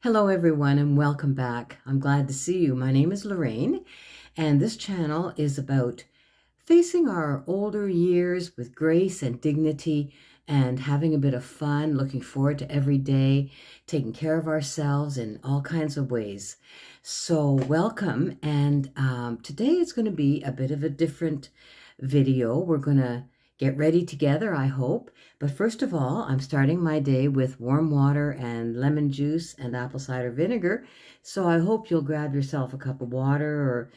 Hello everyone and welcome back. I'm glad to see you. My name is Lorraine and this channel is about facing our older years with grace and dignity and having a bit of fun, looking forward to every day, taking care of ourselves in all kinds of ways. So welcome, and today it's going to be a bit of a different video. We're going to get ready together, I hope. But first of all, I'm starting my day with warm water and lemon juice and apple cider vinegar. So I hope you'll grab yourself a cup of water or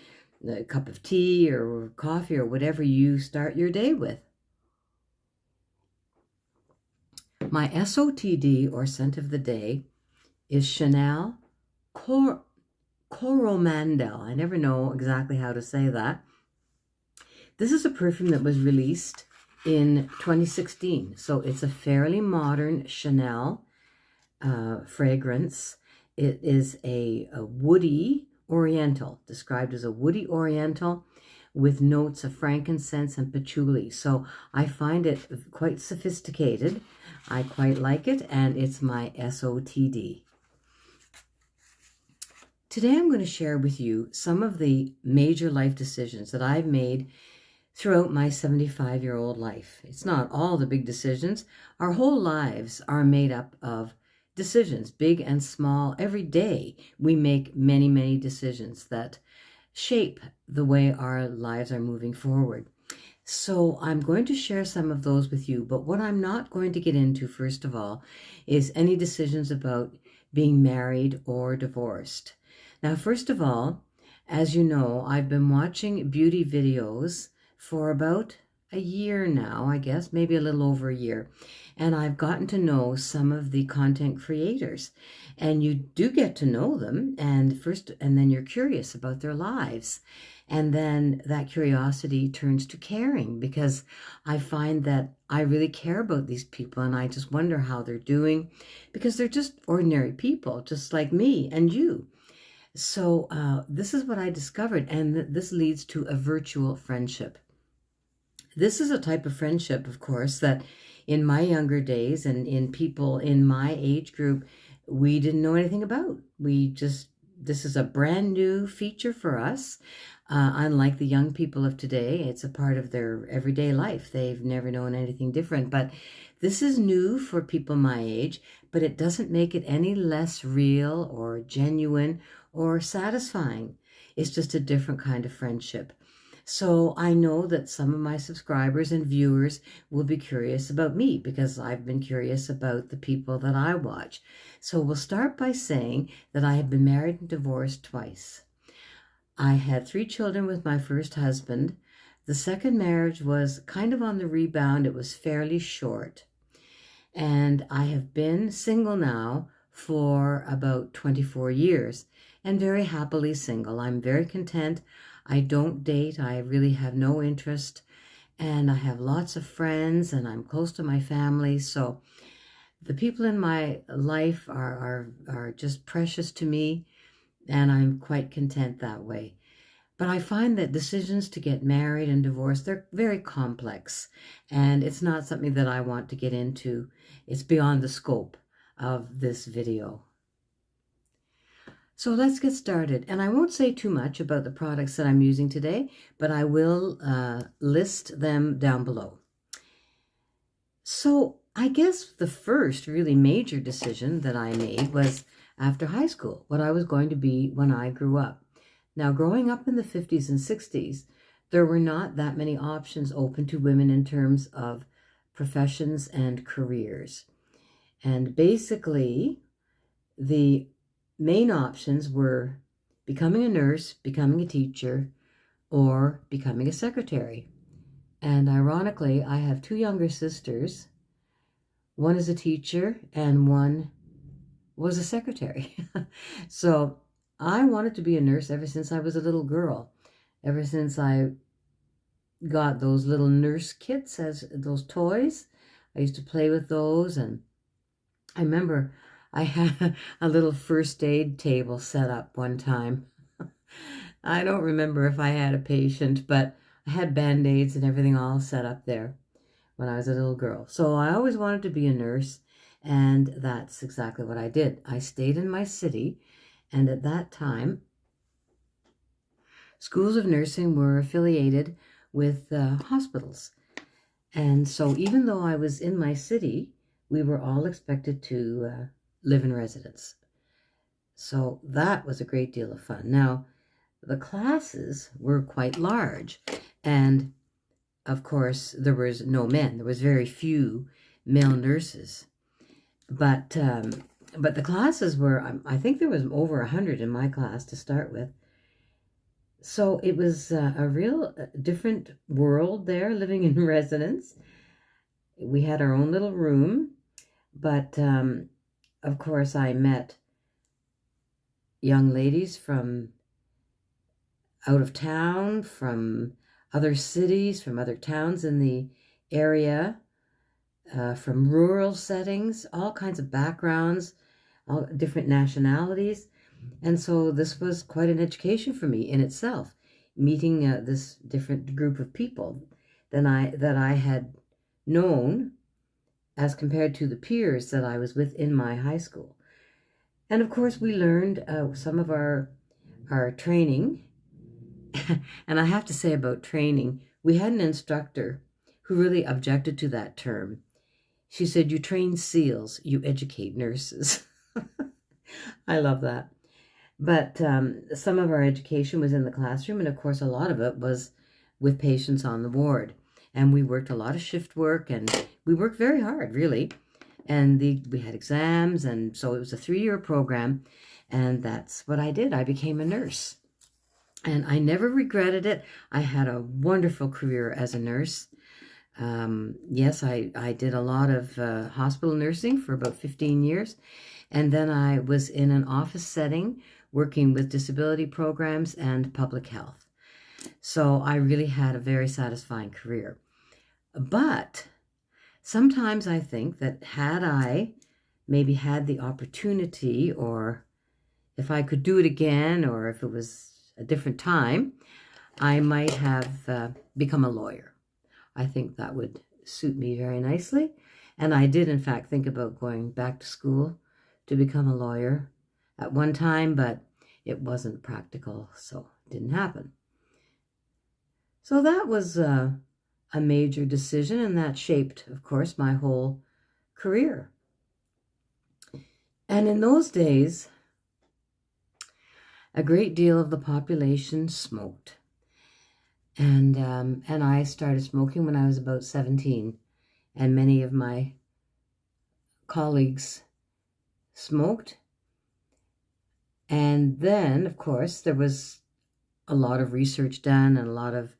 a cup of tea or coffee or whatever you start your day with. My SOTD, or scent of the day, is Chanel Coromandel. I never know exactly how to say that. This is a perfume that was released in 2016. So it's a fairly modern Chanel fragrance. It is a woody oriental, described as a woody oriental with notes of frankincense and patchouli. So I find it quite sophisticated. I quite like it, and it's my SOTD. Today I'm going to share with you some of the major life decisions that I've made throughout my 75-year-old life. It's not all the big decisions. Our whole lives are made up of decisions, big and small. Every day we make many, many decisions that shape the way our lives are moving forward. So I'm going to share some of those with you, but what I'm not going to get into, first of all, is any decisions about being married or divorced. Now, first of all, as you know, I've been watching beauty videos for about a year now, I guess, maybe a little over a year. And I've gotten to know some of the content creators. And you do get to know them, and then you're curious about their lives. And then that curiosity turns to caring, because I find that I really care about these people and I just wonder how they're doing, because they're just ordinary people, just like me and you. So this is what I discovered, and this leads to a virtual friendship. This is a type of friendship, of course, that in my younger days and in people in my age group, we didn't know anything about. This is a brand new feature for us. Unlike the young people of today, it's a part of their everyday life. They've never known anything different. But this is new for people my age, but it doesn't make it any less real or genuine or satisfying. It's just a different kind of friendship. So I know that some of my subscribers and viewers will be curious about me, because I've been curious about the people that I watch. So we'll start by saying that I have been married and divorced twice. I had 3 children with my first husband. The second marriage was kind of on the rebound. It was fairly short. And I have been single now for about 24 years and very happily single. I'm very content. I don't date. I really have no interest, and I have lots of friends, and I'm close to my family. So the people in my life are just precious to me, and I'm quite content that way. But I find that decisions to get married and divorced, they're very complex, and it's not something that I want to get into. It's beyond the scope of this video. So let's get started. And I won't say too much about the products that I'm using today, but I will list them down below. So I guess the first really major decision that I made was after high school, what I was going to be when I grew up. Now, growing up in the 50s and 60s, there were not that many options open to women in terms of professions and careers. And basically, the main options were becoming a nurse, becoming a teacher, or becoming a secretary. And ironically, I have 2 younger sisters. One is a teacher and one was a secretary. So I wanted to be a nurse ever since I was a little girl, ever since I got those little nurse kits, as those toys. I used to play with those, and I remember I had a little first aid table set up one time. I don't remember if I had a patient, but I had Band-Aids and everything all set up there when I was a little girl. So I always wanted to be a nurse, And that's exactly what I did. I stayed in my city, and at that time, schools of nursing were affiliated with hospitals. And so even though I was in my city, we were all expected to live in residence. So that was a great deal of fun. Now, the classes were quite large, and of course, there was no men. There was very few male nurses. But the classes were, I think there was over 100 in my class to start with. So it was a real different world there, living in residence. We had our own little room, but of course I met young ladies from out of town, from other cities, from other towns in the area, from rural settings, all kinds of backgrounds, all different nationalities. And so this was quite an education for me in itself, meeting this different group of people that I had known as compared to the peers that I was with in my high school. And of course, we learned some of our training. And I have to say about training, we had an instructor who really objected to that term. She said, "You train SEALs, you educate nurses." I love that. But some of our education was in the classroom, and of course, a lot of it was with patients on the ward. And we worked a lot of shift work, and we worked very hard, really. And we had exams, and so it was a 3-year program, and that's what I did. I became a nurse. And I never regretted it. I had a wonderful career as a nurse. Yes, I did a lot of hospital nursing for about 15 years. And then I was in an office setting working with disability programs and public health. So I really had a very satisfying career. But sometimes I think that had I maybe had the opportunity, or if I could do it again, or if it was a different time, I might have become a lawyer. I think that would suit me very nicely. And I did, in fact, think about going back to school to become a lawyer at one time, but it wasn't practical, so it didn't happen. So that was a major decision, and that shaped, of course, my whole career. And in those days, a great deal of the population smoked. And I started smoking when I was about 17, and many of my colleagues smoked. And then, of course, there was a lot of research done and a lot of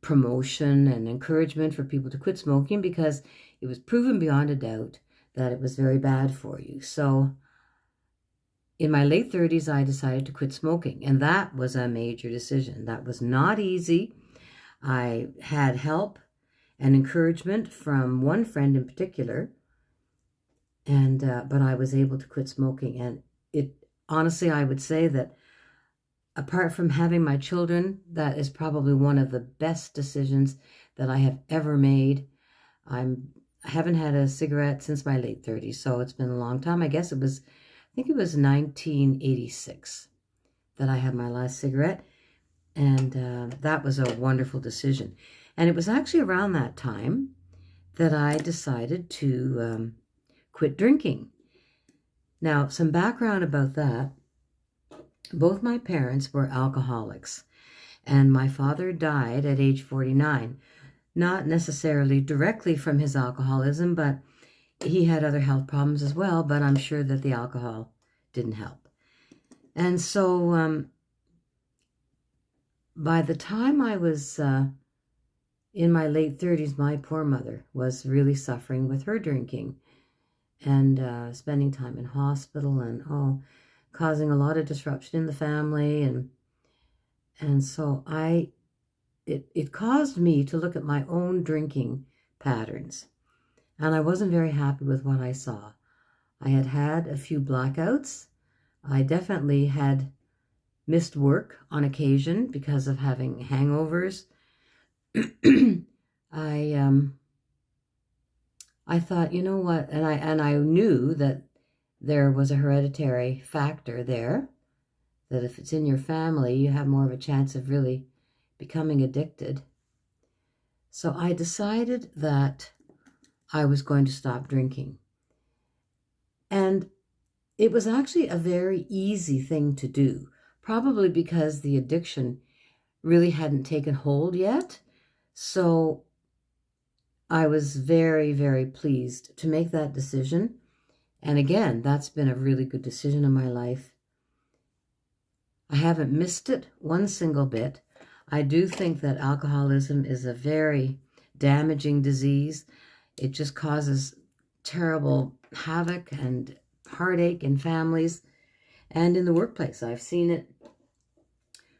promotion and encouragement for people to quit smoking, because it was proven beyond a doubt that it was very bad for you. So in my late 30s, I decided to quit smoking, and that was a major decision. That was not easy. I had help and encouragement from one friend in particular, and but I was able to quit smoking. And it honestly, I would say that apart from having my children, that is probably one of the best decisions that I have ever made. I haven't had a cigarette since my late 30s, so it's been a long time. I think it was 1986 that I had my last cigarette, and that was a wonderful decision. And it was actually around that time that I decided to quit drinking. Now, some background about that. Both my parents were alcoholics, and my father died at age 49, not necessarily directly from his alcoholism, but he had other health problems as well, but I'm sure that the alcohol didn't help. And so by the time I was in my late 30s, my poor mother was really suffering with her drinking and spending time in hospital, and causing a lot of disruption in the family. And so it caused me to look at my own drinking patterns. And I wasn't very happy with what I saw. I had had a few blackouts. I definitely had missed work on occasion because of having hangovers. I I thought, you know what, and I knew that there was a hereditary factor there, that if it's in your family, you have more of a chance of really becoming addicted. So I decided that I was going to stop drinking. And it was actually a very easy thing to do, probably because the addiction really hadn't taken hold yet. So I was very, very pleased to make that decision. And again, that's been a really good decision in my life. I haven't missed it one single bit. I do think that alcoholism is a very damaging disease. It just causes terrible havoc and heartache in families and in the workplace. I've seen it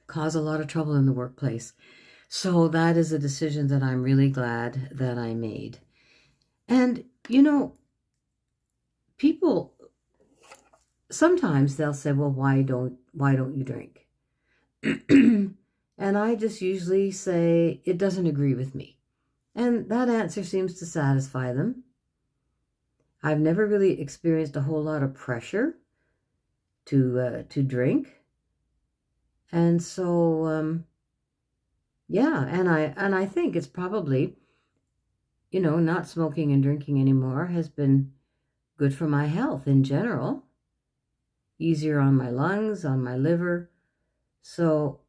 cause a lot of trouble in the workplace. So that is a decision that I'm really glad that I made. And, you know, people, sometimes they'll say, well, why don't you drink? And I just usually say, it doesn't agree with me. And that answer seems to satisfy them. I've never really experienced a whole lot of pressure to drink. And so, yeah, and I think it's probably, you know, not smoking and drinking anymore has been good for my health in general. Easier on my lungs, on my liver. So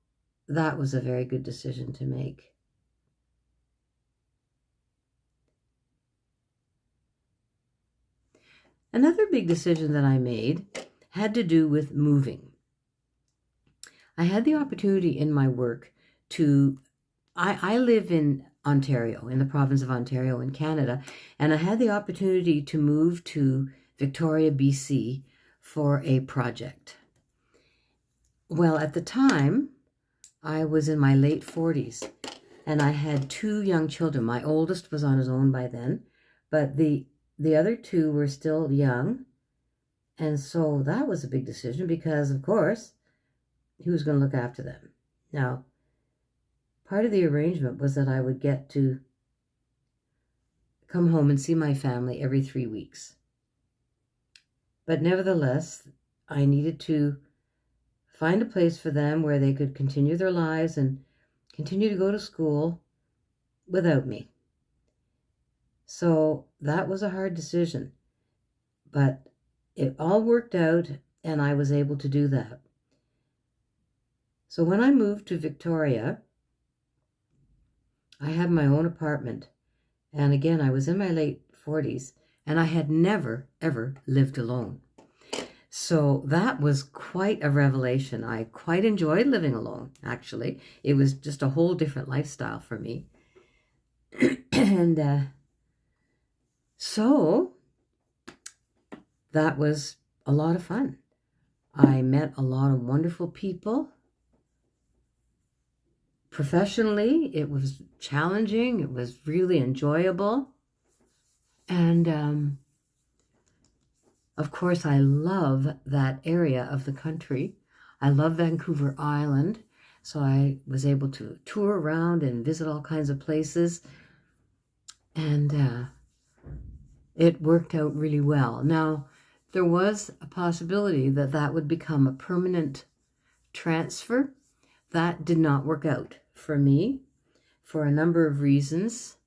that was a very good decision to make. Another big decision that I made had to do with moving. I had the opportunity in my work I live in Ontario, in the province of Ontario in Canada, and I had the opportunity to move to Victoria, BC for a project. Well, at the time, I was in my late 40s, and I had 2 young children. My oldest was on his own by then, but the other 2 were still young, and so that was a big decision because, of course, who was going to look after them? Now, part of the arrangement was that I would get to come home and see my family every 3 weeks. But nevertheless, I needed to find a place for them where they could continue their lives and continue to go to school without me. So that was a hard decision, but it all worked out and I was able to do that. So when I moved to Victoria, I had my own apartment. And again, I was in my late 40s and I had never, ever lived alone. So that was quite a revelation. I quite enjoyed living alone, actually. It was just a whole different lifestyle for me. And so that was a lot of fun. I met a lot of wonderful people. Professionally, it was challenging. It was really enjoyable. And of course, I love that area of the country. I love Vancouver Island. So I was able to tour around and visit all kinds of places. And it worked out really well. Now, there was a possibility that that would become a permanent transfer. That did not work out for me for a number of reasons,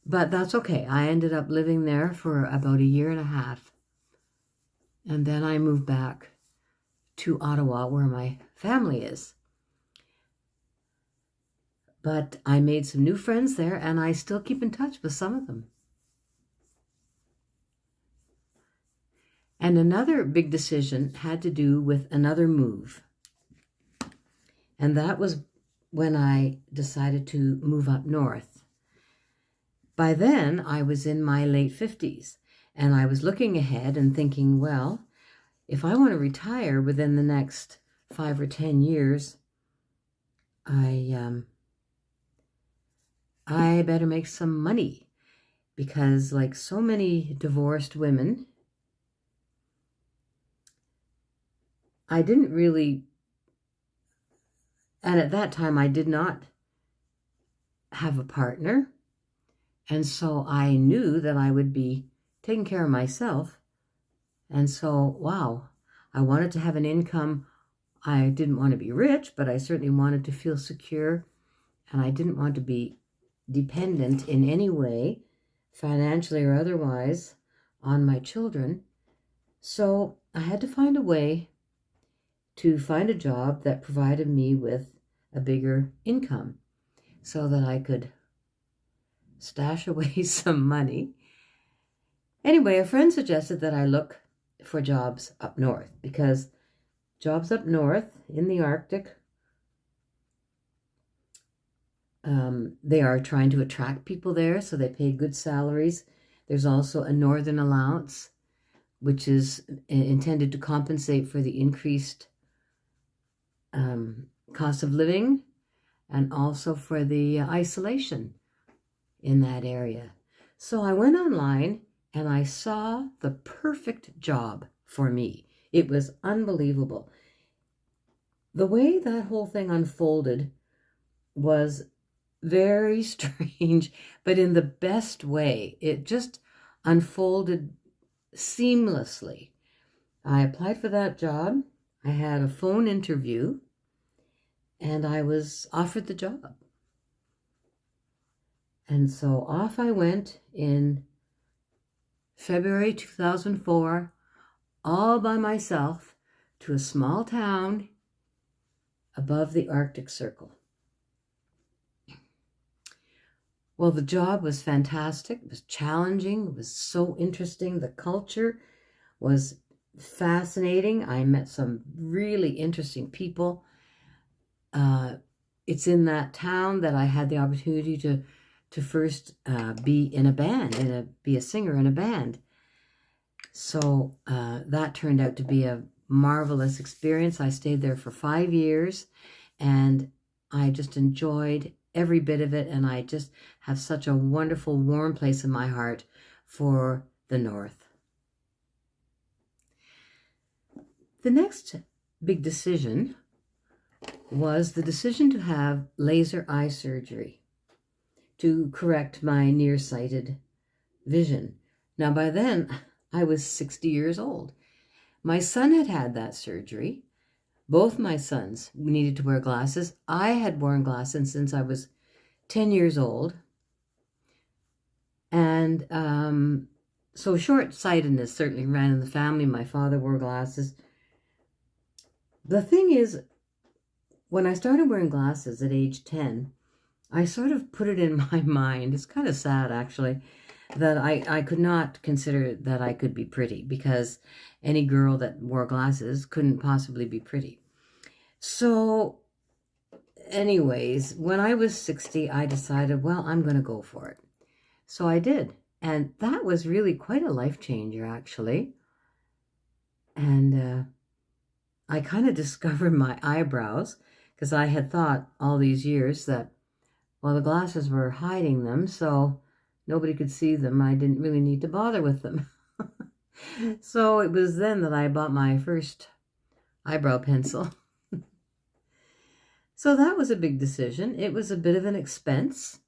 but that's okay. I ended up living there for about 1.5 years, and then I moved back to Ottawa where my family is. But I made some new friends there, and I still keep in touch with some of them. And another big decision had to do with another move. And that was when I decided to move up north. By then, I was in my late 50s, and I was looking ahead and thinking, well, if I want to retire within the next 5 or 10 years, I better make some money, because like so many divorced women, I didn't really, and at that time I did not have a partner. And so I knew that I would be taking care of myself. And so, wow, I wanted to have an income. I didn't want to be rich, but I certainly wanted to feel secure. And I didn't want to be dependent in any way, financially or otherwise, on my children. So I had to find a way to find a job that provided me with a bigger income so that I could stash away some money. Anyway, a friend suggested that I look for jobs up north, because jobs up north in the Arctic, they are trying to attract people there, so they pay good salaries. There's also a northern allowance, which is intended to compensate for the increased cost of living and also for the isolation in that area. So I went online and I saw the perfect job for me. It was unbelievable. The way that whole thing unfolded was very strange, but in the best way. It just unfolded seamlessly. I applied for that job. I had a phone interview, and I was offered the job. And so off I went in February 2004, all by myself, to a small town above the Arctic Circle. Well, the job was fantastic. It was challenging. It was so interesting. The culture was fascinating. I met some really interesting people. It's in that town that I had the opportunity to first be in a band, be a singer in a band. So that turned out to be a marvelous experience. I stayed there for 5 years, and I just enjoyed every bit of it, and I just have such a wonderful, warm place in my heart for the North. The next big decision was the decision to have laser eye surgery to correct my nearsighted vision. Now, by then, I was 60 years old. My son had had that surgery. Both my sons needed to wear glasses. I had worn glasses since I was 10 years old. And so short-sightedness certainly ran in the family. My father wore glasses. The thing is, when I started wearing glasses at age 10, I sort of put it in my mind, it's kind of sad actually, that I could not consider that I could be pretty, because any girl that wore glasses couldn't possibly be pretty. So anyways, when I was 60, I decided, well, I'm going to go for it. So I did. And that was really quite a life changer, actually. And I kind of discovered my eyebrows, because I had thought all these years that, well, the glasses were hiding them, so nobody could see them. I didn't really need to bother with them. So it was then that I bought my first eyebrow pencil. So that was a big decision. It was a bit of an expense,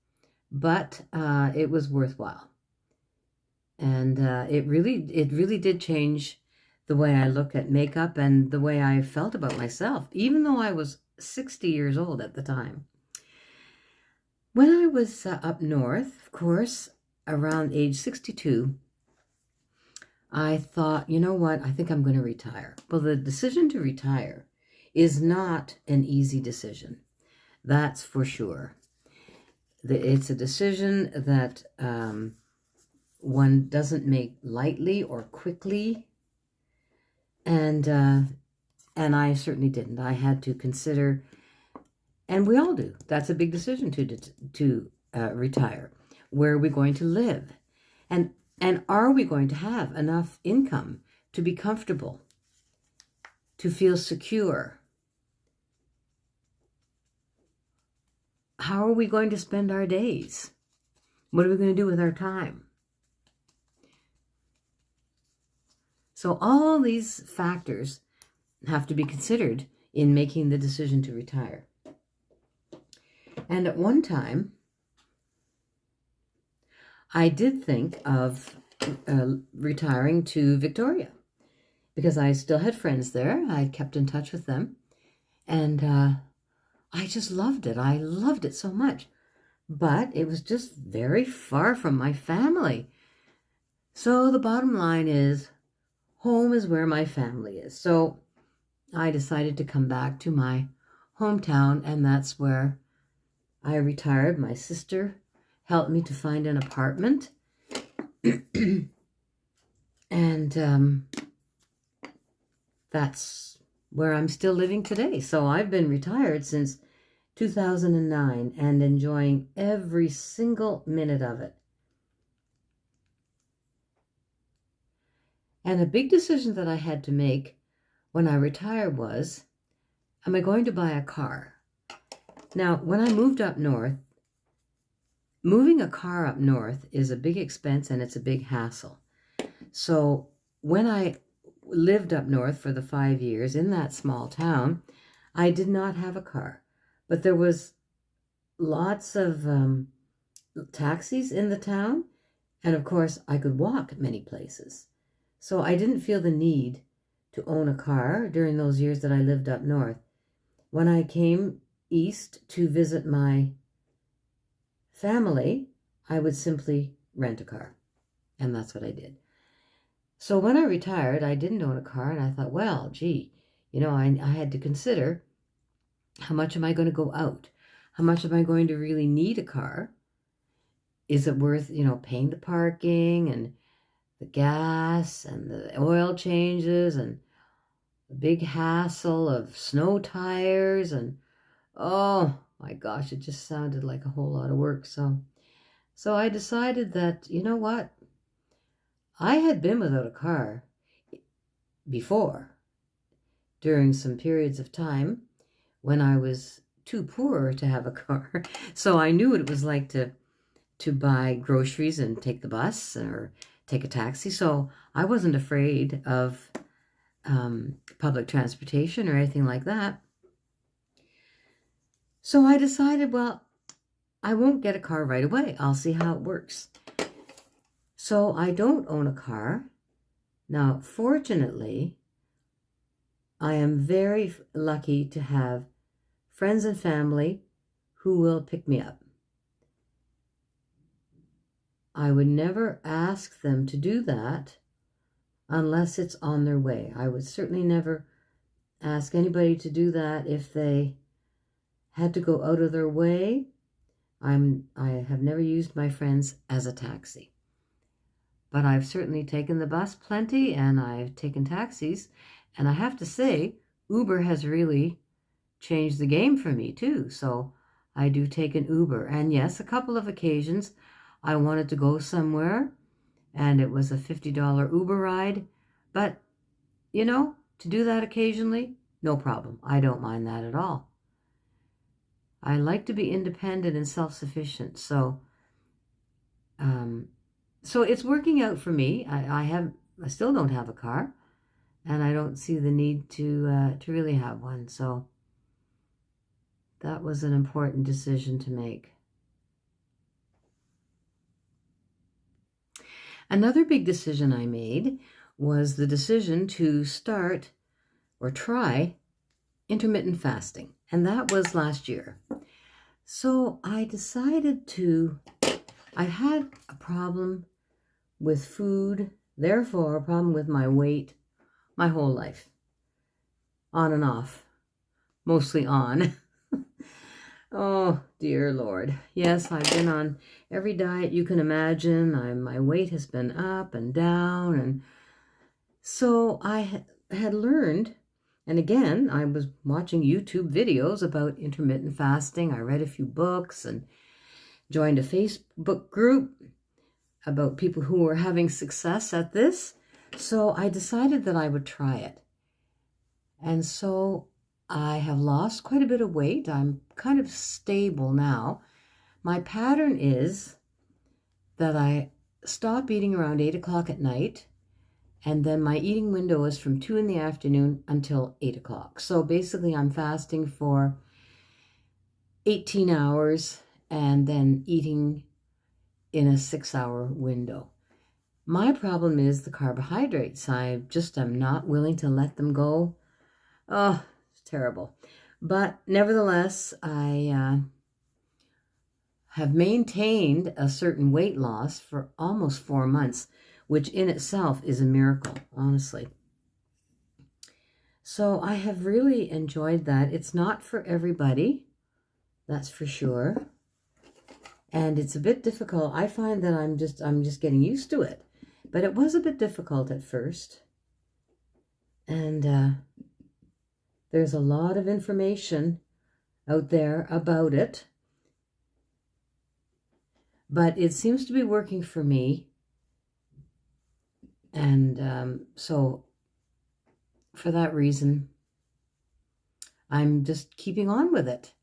but it was worthwhile. And it really did change the way I look at makeup and the way I felt about myself, even though I was 60 years old at the time. When I was up north, of course, around age 62, I thought, you know what, I think I'm going to retire. Well, the decision to retire is not an easy decision. That's for sure. It's a decision that one doesn't make lightly or quickly. And I certainly didn't. I had to consider, and we all do. That's a big decision to retire. Where are we going to live? And are we going to have enough income to be comfortable, to feel secure? How are we going to spend our days? What are we going to do with our time? So all these factors have to be considered in making the decision to retire. And at one time, I did think of retiring to Victoria because I still had friends there. I kept in touch with them. And I just loved it. I loved it so much. But it was just very far from my family. So the bottom line is, home is where my family is. So I decided to come back to my hometown, and that's where I retired. My sister helped me to find an apartment. And that's where I'm still living today. So I've been retired since 2009 and enjoying every single minute of it. And a big decision that I had to make when I retired was, am I going to buy a car? Now, when I moved up north, moving a car up north is a big expense and it's a big hassle. So when I lived up north for the 5 years in that small town, I did not have a car. But there was lots of taxis in the town. And of course, I could walk many places. So I didn't feel the need to own a car during those years that I lived up north. When I came east to visit my family, I would simply rent a car. And that's what I did. So when I retired, I didn't own a car. And I thought, well, gee, I had to consider, how much am I going to go out? How much am I going to really need a car? Is it worth, paying the parking and the gas and the oil changes and the big hassle of snow tires? And oh my gosh, it just sounded like a whole lot of work. So I decided that, you know what? I had been without a car before, during some periods of time when I was too poor to have a car. So I knew what it was like to buy groceries and take the bus or take a taxi. So I wasn't afraid of public transportation or anything like that. So I decided, well, I won't get a car right away. I'll see how it works. So I don't own a car. Now, fortunately, I am very lucky to have friends and family who will pick me up. I would never ask them to do that unless it's on their way. I would certainly never ask anybody to do that if they had to go out of their way. I have never used my friends as a taxi. But I've certainly taken the bus plenty, and I've taken taxis. And I have to say, Uber has really changed the game for me too. So I do take an Uber. And yes, a couple of occasions I wanted to go somewhere and it was a $50 Uber ride. But, to do that occasionally, no problem. I don't mind that at all. I like to be independent and self-sufficient. So it's working out for me. I still don't have a car, and I don't see the need to really have one. So that was an important decision to make. Another big decision I made was the decision to start or try intermittent fasting, and that was last year. So I decided I had a problem with food, therefore a problem with my weight my whole life. On and off. Mostly on. Oh, dear Lord. Yes, I've been on every diet you can imagine. My weight has been up and down. And so I had learned, and again, I was watching YouTube videos about intermittent fasting. I read a few books and joined a Facebook group about people who were having success at this. So I decided that I would try it. And so I have lost quite a bit of weight. I'm kind of stable now. My pattern is that I stop eating around 8 o'clock at night, and then my eating window is from 2 in the afternoon until 8 o'clock. So basically I'm fasting for 18 hours and then eating in a 6-hour window. My problem is the carbohydrates. I just am not willing to let them go. Oh, it's terrible. But nevertheless, I have maintained a certain weight loss for almost 4 months, which in itself is a miracle, honestly. So I have really enjoyed that. It's not for everybody, that's for sure. And it's a bit difficult. I find that I'm just getting used to it. But it was a bit difficult at first. And there's a lot of information out there about it. But it seems to be working for me. And so for that reason, I'm just keeping on with it.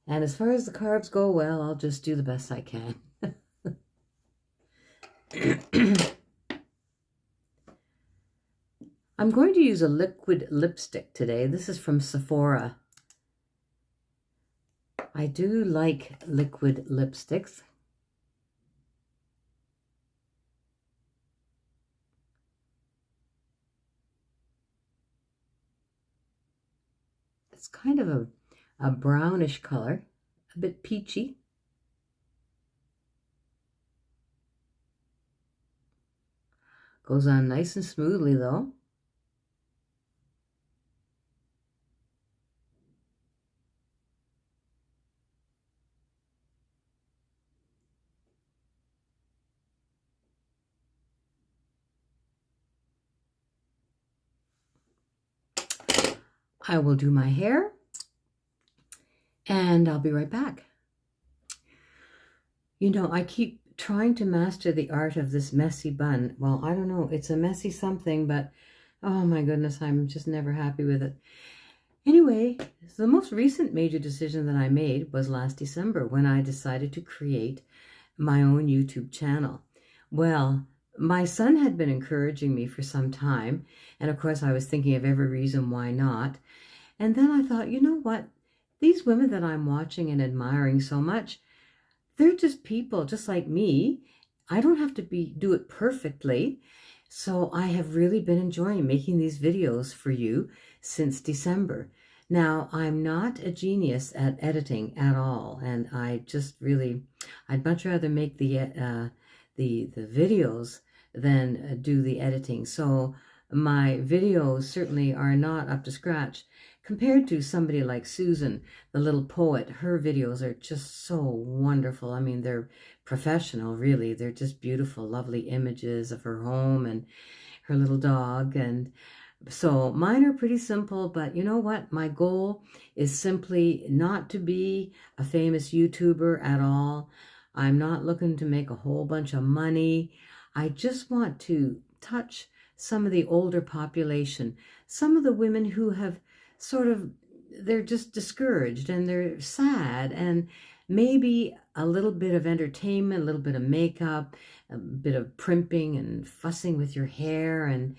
And as far as the carbs go, well, I'll just do the best I can. I'm going to use a liquid lipstick today. This is from Sephora. I do like liquid lipsticks. It's kind of a brownish color, a bit peachy. Goes on nice and smoothly though. I will do my hair and I'll be right back. You know, I keep trying to master the art of this messy bun. Well, I don't know, it's a messy something, but oh my goodness, I'm just never happy with it. Anyway, the most recent major decision that I made was last December when I decided to create my own YouTube channel. Well, my son had been encouraging me for some time, and of course I was thinking of every reason why not. And then I thought, you know what? These women that I'm watching and admiring so much, they're just people just like me. I don't have to do it perfectly. So I have really been enjoying making these videos for you since December. Now, I'm not a genius at editing at all, and I just really, I'd much rather make the videos than do the editing. So my videos certainly are not up to scratch. Compared to somebody like Susan, the little poet, her videos are just so wonderful. I mean, they're professional, really. They're just beautiful, lovely images of her home and her little dog. And so mine are pretty simple, but you know what? My goal is simply not to be a famous YouTuber at all. I'm not looking to make a whole bunch of money. I just want to touch some of the older population, some of the women who have they're just discouraged and they're sad, and maybe a little bit of entertainment, a little bit of makeup, a bit of primping and fussing with your hair, and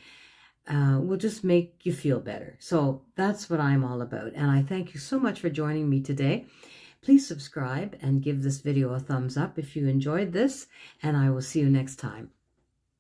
will just make you feel better. So that's what I'm all about. And I thank you so much for joining me today. Please subscribe and give this video a thumbs up if you enjoyed this, and I will see you next time.